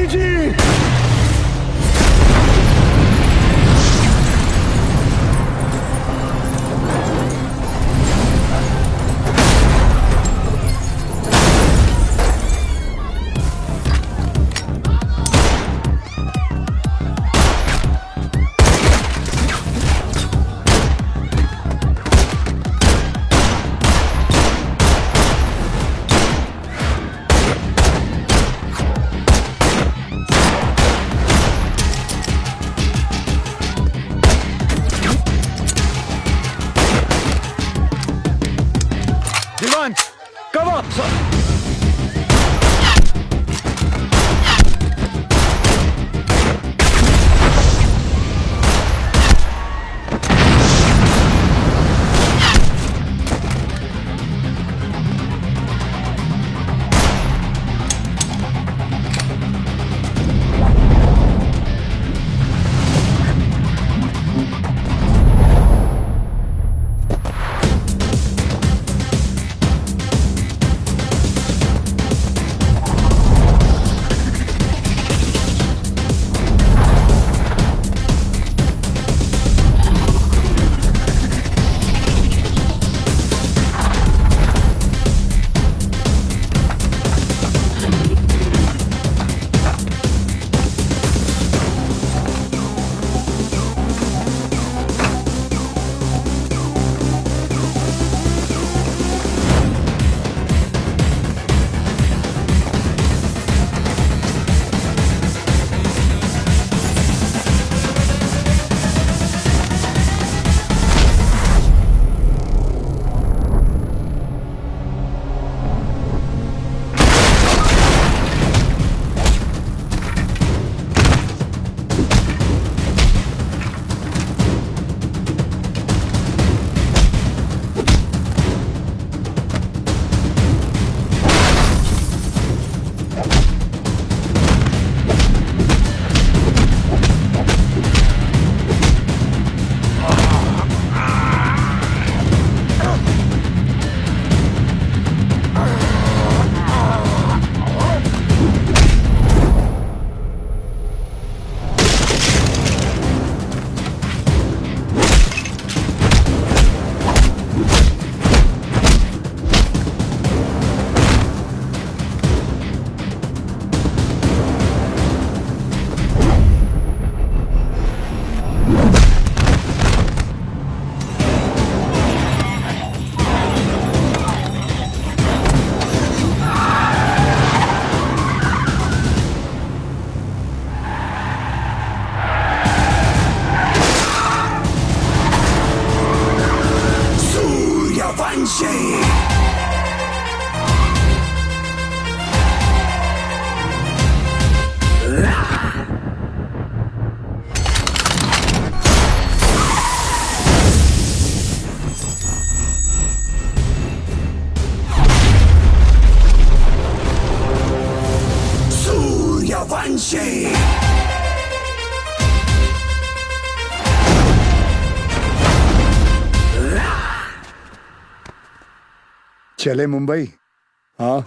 जी। Divan, cover! चले मुंबई। हाँ,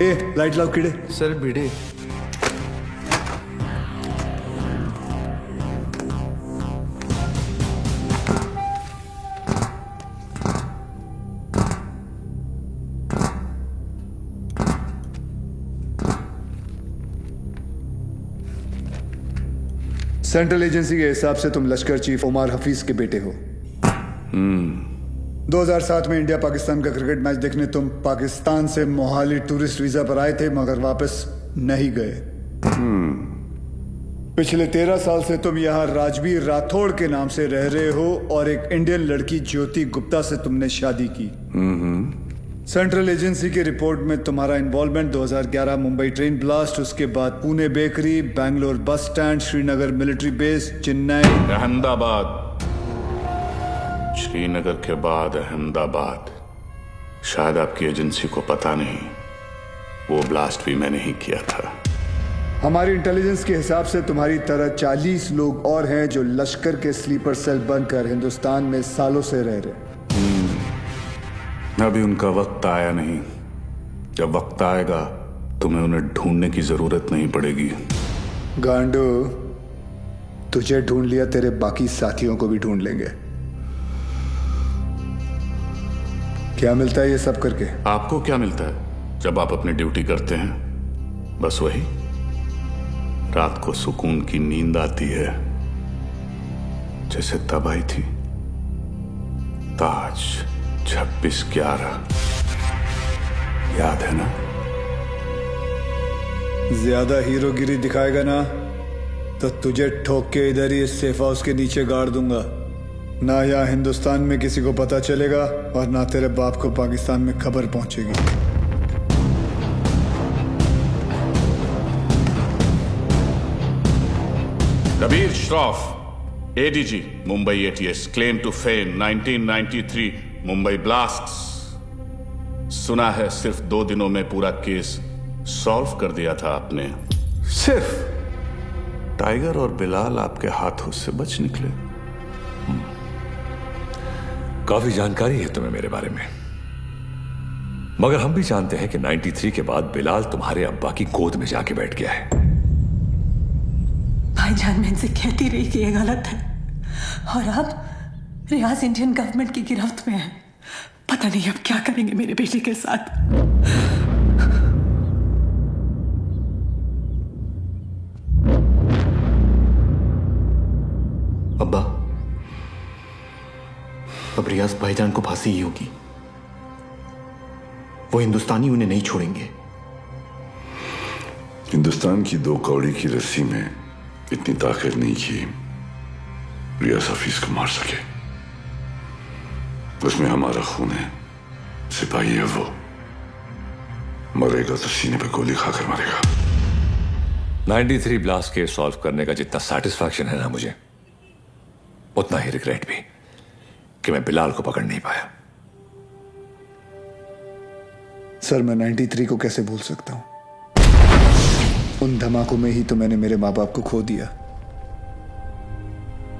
ए light लाओ कीड़े। सर भिड़े। सेंट्रल एजेंसी के हिसाब से तुम लश्कर चीफ उमर हफीज के बेटे हो। 2007 में इंडिया पाकिस्तान का क्रिकेट मैच देखने तुम पाकिस्तान से मोहाली टूरिस्ट वीजा पर आए थे, मगर वापस नहीं गए। पिछले 13 साल से तुम यहाँ राजवीर राठौड़ के नाम से रह रहे हो और एक इंडियन लड़की ज्योति गुप्ता से तुमने शादी की। सेंट्रल एजेंसी की रिपोर्ट में तुम्हारा इन्वॉल्वमेंट 2011 मुंबई ट्रेन ब्लास्ट, उसके बाद Pune bakery, Bangalore bus stand, Srinagar military base, Chennai, Ahmedabad, Srinagar के बाद अहमदाबाद। शायद आपकी एजेंसी को पता नहीं, वो ब्लास्ट भी मैंने ही किया था। हमारी इंटेलिजेंस के हिसाब से तुम्हारी तरह 40 लोग और हैं जो लश्कर के स्लीपर सेल बनकर हिंदुस्तान में सालों से रह रहे। अभी उनका वक्त आया नहीं। जब वक्त आएगा तुम्हें उन्हें ढूंढने की जरूरत नहीं पड़ेगी। गांडू, तुझे ढूंढ लिया, तेरे बाकी साथियों को भी ढूंढ लेंगे। क्या मिलता है ये सब करके? आपको क्या मिलता है जब आप अपनी ड्यूटी करते हैं? बस वही, रात को सुकून की नींद आती है, जैसे तब आई थी ताज 26/11। याद है ना? ज्यादा हीरोगिरी दिखाएगा ना तो तुझे ठोक के इधर ही इस सेफ हाउस के नीचे गाड़ दूंगा। ना यहाँ हिंदुस्तान में किसी को पता चलेगा और ना तेरे बाप को पाकिस्तान में खबर पहुंचेगी। Kabir Shroff, ADG Mumbai ATS, claim to fame 1993 Mumbai blasts. सुना है सिर्फ 2 दिनों में पूरा केस सॉल्व कर दिया था आपने। सिर्फ टाइगर और बिलाल आपके हाथों से बच निकले। काफी जानकारी है तुम्हें मेरे बारे में, मगर हम भी जानते हैं कि 93 के बाद बिलाल तुम्हारे अब्बा की गोद में जाके बैठ गया है। भाईजान, मैं इनसे कहती रही कि ये गलत है, और अब रियाज इंडियन गवर्नमेंट की गिरफ्त में है। पता नहीं अब क्या करेंगे मेरे बेटे के साथ। अब्बा, अब रियाज भाईजान को फांसी ही होगी। वो हिंदुस्तानी उन्हें नहीं छोड़ेंगे। हिंदुस्तान की 2 कौड़ी की रस्सी में इतनी ताकत नहीं कि रियाज हफीज को मार सके। उसमें हमारा खून है, सिपाही है वो। मरेगा तो सीने पे गोली खाकर मरेगा। 93 ब्लास्ट केस सॉल्व करने का जितना सेटिस्फैक्शन है ना मुझे, उतना ही रिग्रेट भी कि मैं बिलाल को पकड़ नहीं पाया। सर, मैं 93 को कैसे भूल सकता हूं? उन धमाकों में ही तो मैंने मेरे माँ बाप को खो दिया।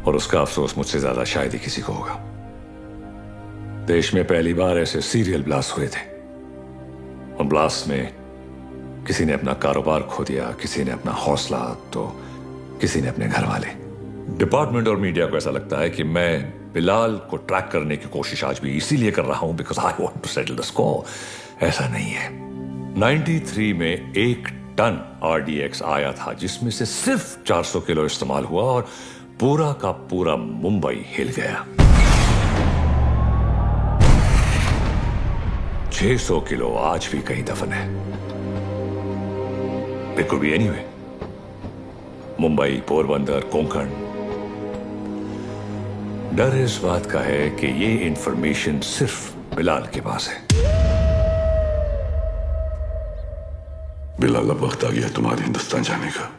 और उसका अफसोस मुझसे ज्यादा शायद ही किसी को होगा। देश में पहली बार ऐसे सीरियल ब्लास्ट हुए थे। उन ब्लास्ट में किसी ने अपना कारोबार खो दिया, किसी ने अपना हौसला, तो किसी ने अपने घर वाले। डिपार्टमेंट और मीडिया को ऐसा लगता है कि मैं बिलाल को ट्रैक करने की कोशिश आज भी इसीलिए कर रहा हूं because I want to settle the score. ऐसा नहीं है। 93 में 1 टन RDX आया था, जिसमें से सिर्फ 400 किलो इस्तेमाल हुआ और पूरा का पूरा मुंबई हिल गया। 600 किलो आज भी कहीं दफन है। It could be anyway, Mumbai, Porbandar, Konkan. डर इस बात का है कि ये इंफॉर्मेशन सिर्फ बिलाल के पास है। बिलाल, अब वक्त आ गया तुम्हारे हिंदुस्तान जाने का।